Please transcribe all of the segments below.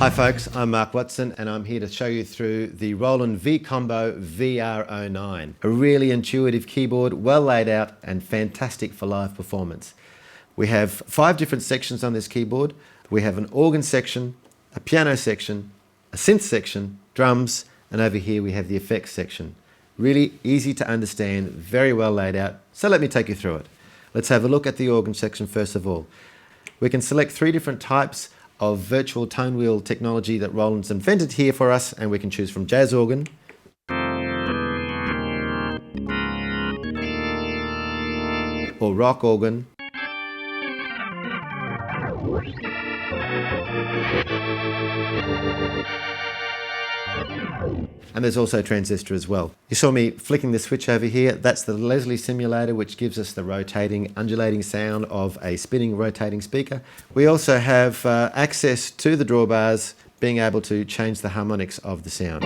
Hi folks, I'm Mark Watson and I'm here to show you through the Roland V-Combo VR-09. A really intuitive keyboard, well laid out and fantastic for live performance. We have 5 different sections on this keyboard. We have an organ section, a piano section, a synth section, drums, and over here we have the effects section. Really easy to understand, very well laid out. So let me take you through it. Let's have a look at the organ section first of all. We can select 3 different types of virtual tone wheel technology that Roland's invented here for us, and we can choose from jazz organ, or rock organ, and there's also transistor as well. You saw me flicking the switch over here. That's the Leslie simulator, which gives us the rotating, undulating sound of a spinning, rotating speaker. We also have access to the drawbars, being able to change the harmonics of the sound.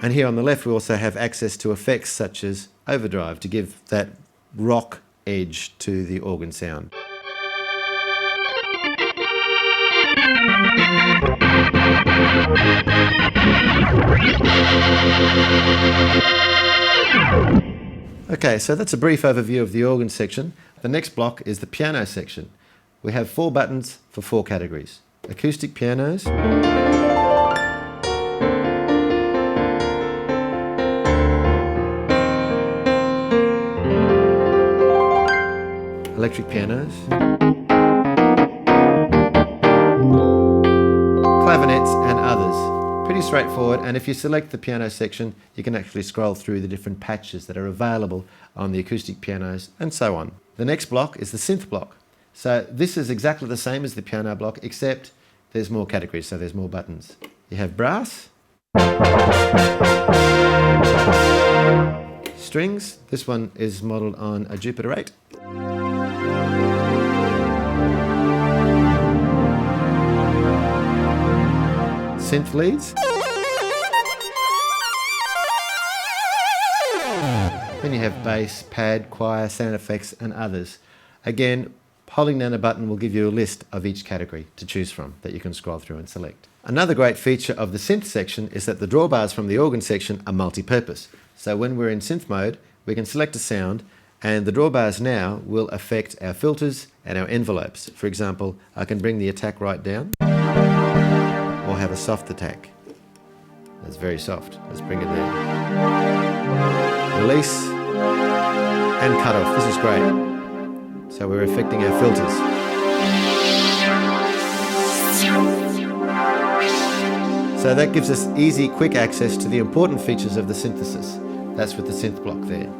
And here on the left, we also have access to effects such as overdrive to give that rock edge to the organ sound. Okay, so that's a brief overview of the organ section. The next block is the piano section. We have 4 buttons for 4 categories. Acoustic pianos, electric pianos, clavinets and others. Pretty straightforward, and if you select the piano section you can actually scroll through the different patches that are available on the acoustic pianos and so on. The next block is the synth block. So this is exactly the same as the piano block, except there's more categories, so there's more buttons. You have brass, strings, this one is modelled on a Jupiter 8. Synth leads. Then you have bass, pad, choir, sound effects and others. Again, holding down a button will give you a list of each category to choose from that you can scroll through and select. Another great feature of the synth section is that the drawbars from the organ section are multi-purpose. So when we're in synth mode, we can select a sound and the drawbars now will affect our filters and our envelopes. For example, I can bring the attack right down, or have a soft attack. That's very soft. Let's bring it there. Release and cut off. This is great. So we're affecting our filters. So that gives us easy, quick access to the important features of the synthesis. That's with the synth block there.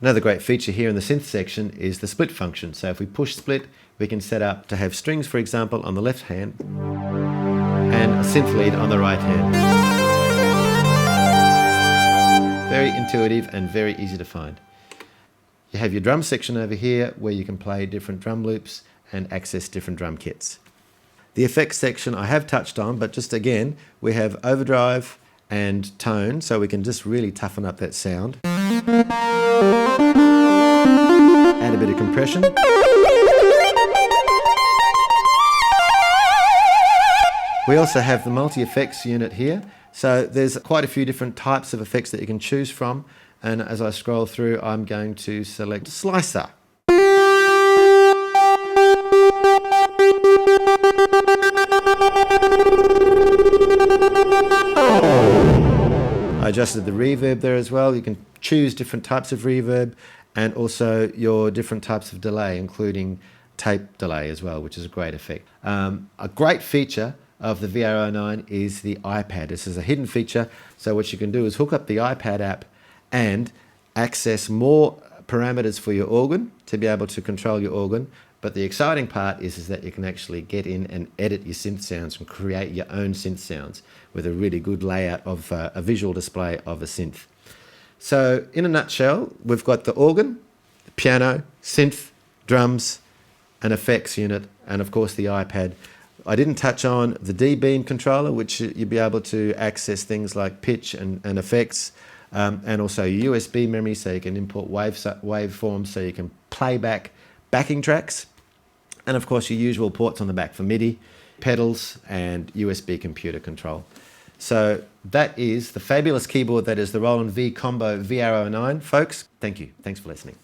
Another great feature here in the synth section is the split function. So if we push split, we can set up to have strings, for example, on the left hand, and a synth lead on the right hand. Very intuitive and very easy to find. You have your drum section over here where you can play different drum loops and access different drum kits. The effects section I have touched on, but just again, we have overdrive and tone, so we can just really toughen up that sound. Add a bit of compression. We also have the multi-effects unit here, so there's quite a few different types of effects that you can choose from, and as I scroll through I'm going to select Slicer. I adjusted the reverb there as well. You can choose different types of reverb and also your different types of delay, including tape delay as well, which is a great effect. A great feature of the VR-09 is the iPad. This is a hidden feature, so what you can do is hook up the iPad app and access more parameters for your organ to be able to control your organ. But the exciting part is that you can actually get in and edit your synth sounds and create your own synth sounds with a really good layout of a visual display of a synth. So in a nutshell, we've got the organ, the piano, synth, drums, an effects unit, and of course the iPad. I didn't touch on the D-beam controller, which you'll be able to access things like pitch and effects, and also USB memory so you can import waveforms so you can play back backing tracks, and of course your usual ports on the back for MIDI, pedals, and USB computer control. So that is the fabulous keyboard that is the Roland V-Combo VR-09, folks. Thank you. Thanks for listening.